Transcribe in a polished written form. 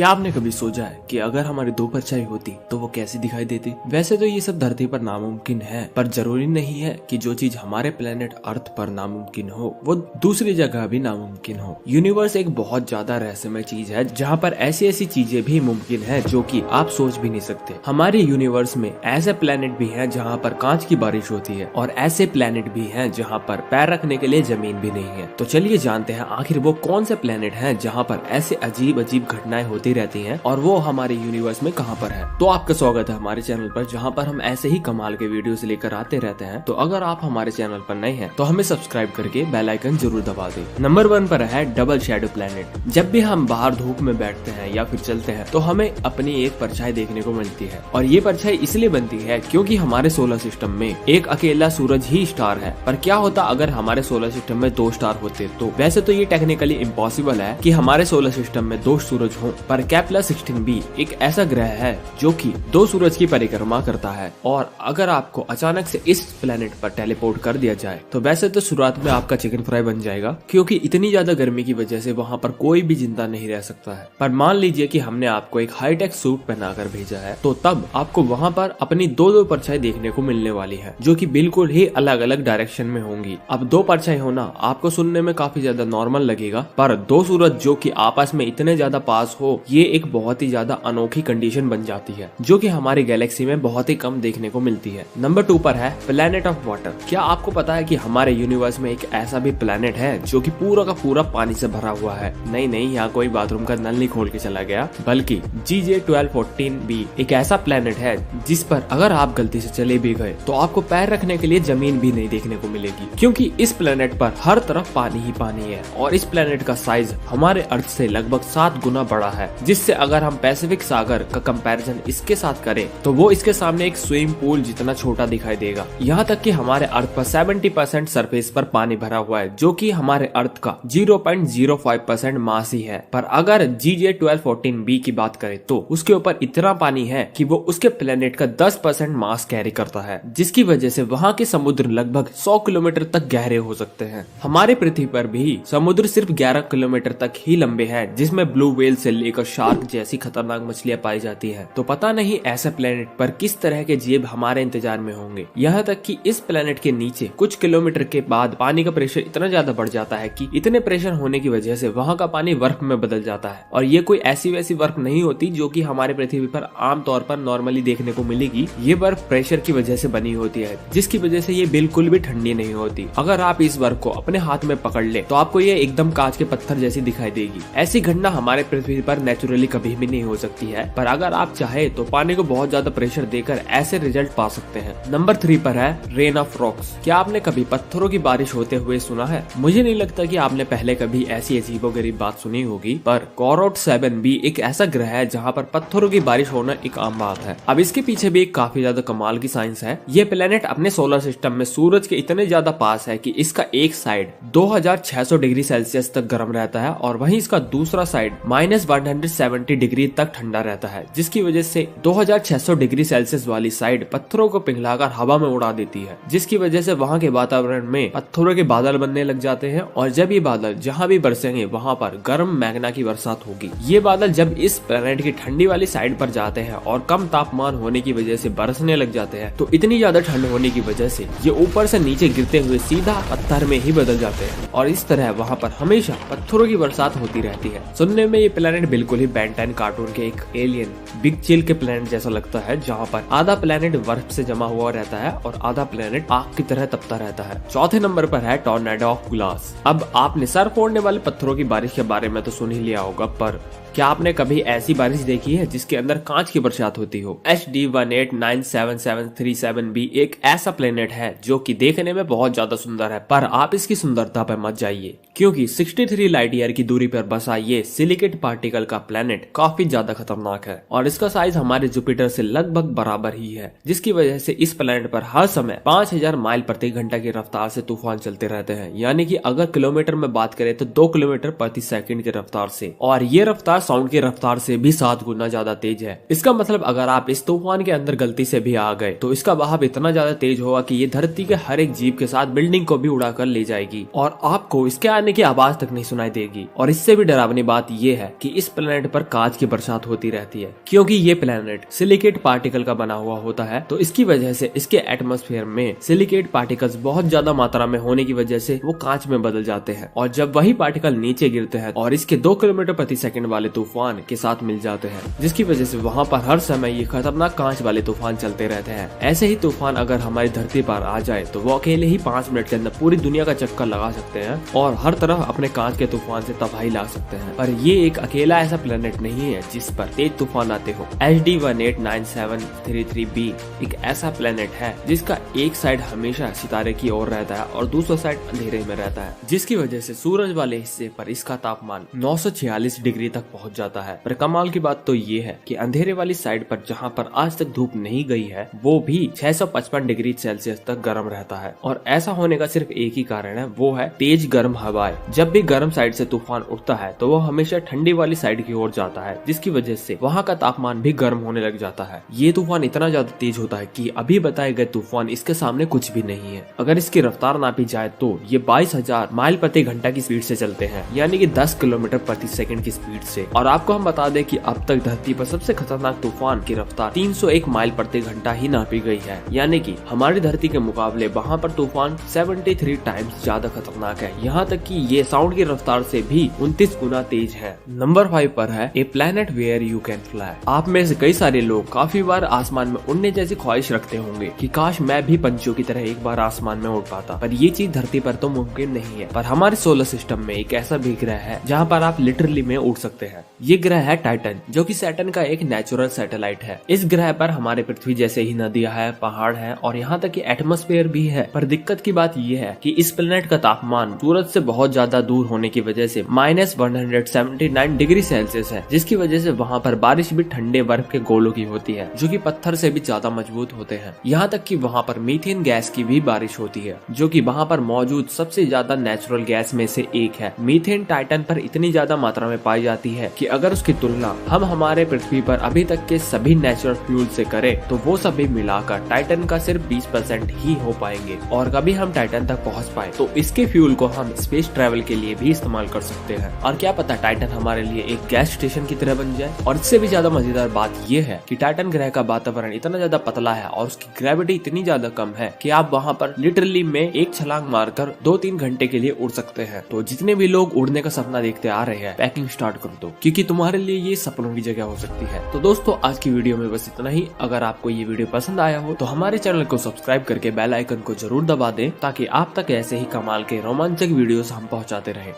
क्या आपने कभी सोचा है कि अगर हमारी दो परछाई होती तो वो कैसी दिखाई देती? वैसे तो ये सब धरती पर नामुमकिन है, पर जरूरी नहीं है कि जो चीज हमारे प्लेनेट अर्थ पर नामुमकिन हो वो दूसरी जगह भी नामुमकिन हो। यूनिवर्स एक बहुत ज्यादा रहस्यमय चीज है जहाँ पर ऐसी ऐसी चीजें भी मुमकिन है जो कि आप सोच भी नहीं सकते। हमारे यूनिवर्स में ऐसे प्लेनेट भी हैं जहाँ पर कांच की बारिश होती है और ऐसे प्लेनेट भी हैं जहाँ पर पैर रखने के लिए जमीन भी नहीं है। तो चलिए जानते हैं आखिर वो कौन से प्लेनेट हैं जहाँ पर ऐसे अजीब अजीब घटनाएं होती रहती हैं और वो हमारे यूनिवर्स में कहाँ पर है। तो आपका स्वागत है हमारे चैनल पर जहाँ पर हम ऐसे ही कमाल के वीडियोस लेकर आते रहते हैं। तो अगर आप हमारे चैनल पर नए हैं तो हमें सब्सक्राइब करके बेल आइकन जरूर दबा दें। नंबर 1 पर है डबल शैडो प्लेनेट। जब भी हम बाहर धूप में बैठते हैं या फिर चलते हैं तो हमें अपनी एक परछाई देखने को मिलती है और ये परछाई इसलिए बनती है क्योंकि हमारे सोलर सिस्टम में एक अकेला सूरज ही स्टार है। पर क्या होता अगर हमारे सोलर सिस्टम में 2 स्टार होते? तो वैसे तो ये टेक्निकली इम्पॉसिबल है कि हमारे सोलर सिस्टम में 2 सूरज हों, पर Kepler-16b एक ऐसा ग्रह है जो कि 2 सूरज की परिक्रमा करता है। और अगर आपको अचानक से इस प्लेनेट पर टेलीपोर्ट कर दिया जाए तो वैसे तो शुरुआत में आपका चिकन फ्राई बन जाएगा क्योंकि इतनी ज्यादा गर्मी की वजह से वहाँ पर कोई भी जिंदा नहीं रह सकता है। पर मान लीजिए कि हमने आपको एक हाईटेक सूट पहनाकर भेजा है तो तब आपको वहाँ पर अपनी 2 परछाई देखने को मिलने वाली है जो कि बिल्कुल ही अलग अलग डायरेक्शन में होंगी। अब 2 परछाई होना आपको सुनने में काफी ज्यादा नॉर्मल लगेगा, पर 2 सूरज जो कि आपस में इतने ज्यादा पास हो ये एक बहुत ही ज्यादा अनोखी कंडीशन बन जाती है जो कि हमारी गैलेक्सी में बहुत ही कम देखने को मिलती है। नंबर 2 पर है प्लेनेट ऑफ वाटर। क्या आपको पता है कि हमारे यूनिवर्स में एक ऐसा भी प्लेनेट है जो कि पूरा का पूरा पानी से भरा हुआ है? नहीं, यहाँ कोई बाथरूम का नल नहीं खोल के चला गया, बल्कि GJ1214b एक ऐसा प्लेनेट है जिस पर अगर आप गलती से चले भी गए तो आपको पैर रखने के लिए जमीन भी नहीं देखने को मिलेगी क्योंकि इस प्लेनेट पर हर तरफ पानी ही पानी है और इस प्लेनेट का साइज हमारे अर्थ से लगभग 7 गुना बड़ा है, जिससे अगर हम पैसिफिक सागर का कंपैरिजन इसके साथ करें तो वो इसके सामने एक स्विमिंग पूल जितना छोटा दिखाई देगा। यहाँ तक कि हमारे अर्थ पर 70% सरफेस पर पानी भरा हुआ है जो कि हमारे अर्थ का 0.05% मास ही है। पर अगर GJ1214b की बात करें तो उसके ऊपर इतना पानी है कि वो उसके प्लेनेट का 10% मास कैरी करता है, जिसकी वजह से वहाँ के समुद्र लगभग 100 किलोमीटर तक गहरे हो सकते हैं। हमारे पृथ्वी पर भी समुद्र सिर्फ 11 किलोमीटर तक ही लंबे हैं, जिसमें ब्लू व्हेल से लेकर शार्क जैसी खतरनाक मछलियां पाई जाती हैं। तो पता नहीं ऐसे प्लेनेट पर किस तरह के जीव हमारे इंतजार में होंगे। यहाँ तक कि इस प्लेनेट के नीचे कुछ किलोमीटर के बाद पानी का प्रेशर इतना ज्यादा बढ़ जाता है कि इतने प्रेशर होने की वजह से वहाँ का पानी बर्फ में बदल जाता है। और ये कोई ऐसी वैसी बर्फ नहीं होती जो कि हमारे पृथ्वी पर आमतौर पर नॉर्मली देखने को मिलेगी। ये बर्फ प्रेशर की वजह से बनी होती है, जिसकी वजह से ये बिल्कुल भी ठंडी नहीं होती। अगर आप इस बर्फ को अपने हाथ में पकड़ ले तो आपको ये एकदम कांच के पत्थर जैसी दिखाई देगी। ऐसी घटना हमारे पृथ्वी पर नेचुरली कभी भी नहीं हो सकती है, पर अगर आप चाहे तो पानी को बहुत ज्यादा प्रेशर देकर ऐसे रिजल्ट पा सकते हैं। नंबर 3 पर है रेन ऑफ रॉक्स। क्या आपने कभी पत्थरों की बारिश होते हुए सुना है? मुझे नहीं लगता कि आपने पहले कभी ऐसी अजीबोगरीब बात सुनी होगी, पर कोरोट 7b एक ऐसा ग्रह है जहाँ पर पत्थरों की बारिश होना एक आम बात है। अब इसके पीछे भी एक काफी ज्यादा कमाल की साइंस है। ये प्लेनेट अपने सोलर सिस्टम में सूरज के इतने ज्यादा पास है कि इसका एक साइड 2600 डिग्री सेल्सियस तक गर्म रहता है और वहीं इसका दूसरा साइड -170 डिग्री तक ठंडा रहता है, जिसकी वजह से 2600 डिग्री सेल्सियस वाली साइड पत्थरों को पिघलाकर हवा में उड़ा देती है, जिसकी वजह से वहाँ के वातावरण में पत्थरों के बादल बनने लग जाते हैं और जब ये बादल जहाँ भी बरसेंगे वहाँ पर गर्म मैग्ना की बरसात होगी। ये बादल जब इस प्लेनेट की ठंडी वाली साइड पर जाते हैं और कम तापमान होने की वजह से बरसने लग जाते हैं तो इतनी ज्यादा ठंड होने की वजह से ये ऊपर से नीचे गिरते हुए सीधा पत्थर में ही बदल जाते हैं और इस तरह वहाँ पर हमेशा पत्थरों की बरसात होती रहती है। सुनने में ये प्लेनेट बिल्कुल ही बेन 10 कार्टून के एक एलियन बिग चिल के प्लेनेट जैसा लगता है, जहाँ पर आधा प्लेनेट बर्फ से जमा हुआ रहता है और आधा प्लेनेट आग की तरह तपता रहता है। चौथे नंबर पर है टॉर्नेडो ऑफ ग्लास। अब आपने सर फोड़ने वाले पत्थरों की बारिश के बारे में तो सुन ही लिया होगा, पर क्या आपने कभी ऐसी बारिश देखी है जिसके अंदर कांच की बरसात होती हो? HD18977737b एक ऐसा प्लेनेट है जो कि देखने में बहुत ज्यादा सुंदर है, पर आप इसकी सुंदरता पर मत जाइए क्योंकि 63 लाइट ईयर की दूरी पर बसा ये सिलिकेट पार्टिकल का प्लेनेट काफी ज्यादा खतरनाक है और इसका साइज हमारे जुपिटर से लगभग बराबर ही है, जिसकी वजह से इस प्लेनेट पर हर समय 5000 माइल प्रति घंटा की रफ्तार से तूफान चलते रहते हैं। यानी कि अगर किलोमीटर में बात करें तो 2 किलोमीटर प्रति सेकंड की रफ्तार से, और ये रफ्तार साउंड की रफ्तार से भी 7 गुना ज्यादा तेज है। इसका मतलब अगर आप इस तूफान के अंदर गलती से भी आ गए तो इसका बहाव इतना ज्यादा तेज होगा कि ये धरती के हर एक जीव के साथ बिल्डिंग को भी उड़ाकर ले जाएगी और आपको इसके आने की आवाज तक नहीं सुनाई देगी। और इससे भी डरावनी बात ये है कि इस प्लेनेट पर कांच की बरसात होती रहती है, क्योंकि ये प्लेनेट सिलिकेट पार्टिकल का बना हुआ होता है। तो इसकी वजह से इसके एटमॉस्फेयर में सिलिकेट पार्टिकल्स बहुत ज्यादा मात्रा में होने की वजह से वो कांच में बदल जाते हैं और जब वही पार्टिकल नीचे गिरते हैं और इसके 2 किलोमीटर प्रति सेकंड वाले तूफान के साथ मिल जाते हैं, जिसकी वजह से वहाँ पर हर समय ये खतरनाक कांच वाले तूफान चलते रहते हैं। ऐसे ही तूफान अगर हमारी धरती पर आ जाए तो वो अकेले ही 5 मिनट के अंदर पूरी दुनिया का चक्कर लगा सकते हैं और हर तरफ अपने कांच के तूफान से तबाही ला सकते हैं। पर ये एक अकेला ऐसा प्लेनेट नहीं है जिस पर तेज तूफान आते हो। HD 189733b एक ऐसा प्लेनेट है जिसका एक साइड हमेशा सितारे की ओर रहता है और दूसरा साइड अंधेरे में रहता है, जिसकी वजह से सूरज वाले हिस्से पर इसका तापमान 946 डिग्री तक पहुंच जाता है। पर कमाल की बात तो ये है कि अंधेरे वाली साइड पर जहां पर आज तक धूप नहीं गई है वो भी 655 डिग्री सेल्सियस तक गर्म रहता है। और ऐसा होने का सिर्फ एक ही कारण है, वो है तेज गर्म हवाएं। जब भी गर्म साइड से तूफान उठता है तो वो हमेशा ठंडी वाली साइड की ओर जाता है, जिसकी वजह से वहाँ का तापमान भी गर्म होने लग जाता है। ये तूफान इतना ज्यादा तेज होता है कि अभी बताए गए तूफान इसके सामने कुछ भी नहीं है। अगर इसकी रफ्तार नापी जाए तो ये 22,000 माइल प्रति घंटा की स्पीड से चलते हैं, यानी कि 10 किलोमीटर प्रति सेकंड की स्पीड से। और आपको हम बता दें कि अब तक धरती पर सबसे खतरनाक तूफान की रफ्तार 301 माइल प्रति घंटा ही नापी गई है, यानी कि हमारी धरती के मुकाबले वहाँ पर तूफान 73 टाइम्स ज्यादा खतरनाक है। यहाँ तक कि ये साउंड की रफ्तार से भी 29 गुना तेज है। नंबर 5 पर है a planet where you can fly. आप में से कई सारे लोग काफी बार आसमान में उड़ने जैसी ख्वाहिश रखते होंगे कि काश मैं भी पंछियों की तरह एक बार आसमान में उड़ पाता, पर ये चीज धरती पर तो मुमकिन नहीं है। पर हमारे सोलर सिस्टम में एक ऐसा भी ग्रह है जहाँ पर आप लिटरली में उड़ सकते हैं। ये ग्रह है टाइटन, जो कि सैटर्न का एक नेचुरल सैटेलाइट है। इस ग्रह पर हमारे पृथ्वी जैसे ही नदियां है, पहाड़ है और यहाँ तक कि एटमॉस्फेयर भी है। पर दिक्कत की बात ये है कि इस प्लेनेट का तापमान सूरज से बहुत ज्यादा दूर होने की वजह से -179 डिग्री सेल्सियस है, जिसकी वजह से वहाँ पर बारिश भी ठंडे बर्फ के गोलों की होती है, जो कि पत्थर से भी ज्यादा मजबूत होते हैं। यहाँ तक कि वहाँ पर मीथेन गैस की भी बारिश होती है, जो कि वहाँ पर मौजूद सबसे ज्यादा नेचुरल गैस में से एक है। मीथेन टाइटन पर इतनी ज्यादा मात्रा में पाई जाती है कि अगर उसकी तुलना हम हमारे पृथ्वी पर अभी तक के सभी नेचुरल फ्यूल से करें तो वो सभी मिलाकर टाइटन का सिर्फ 20% ही हो पाएंगे। और कभी हम टाइटन तक पहुंच पाए तो इसके फ्यूल को हम स्पेस ट्रैवल के लिए भी इस्तेमाल कर सकते हैं। और क्या पता टाइटन हमारे लिए एक गैस स्टेशन की तरह बन जाए। और इससे भी ज्यादा मजेदार बात ये है कि टाइटन ग्रह का वातावरण इतना ज्यादा पतला है और उसकी ग्रेविटी इतनी ज्यादा कम है कि आप वहाँ पर लिटरली में एक छलांग मारकर 2-3 घंटे के लिए उड़ सकते हैं। तो जितने भी लोग उड़ने का सपना देखते आ रहे हैं, पैकिंग स्टार्ट कर दो, क्योंकि तुम्हारे लिए ये सपनों की जगह हो सकती है। तो दोस्तों आज की वीडियो में बस इतना ही। अगर आपको ये वीडियो पसंद आया हो तो हमारे चैनल को सब्सक्राइब करके बेल आइकन को जरूर दबा दें, ताकि आप तक ऐसे ही कमाल के रोमांचक वीडियोस हम पहुंचाते रहें।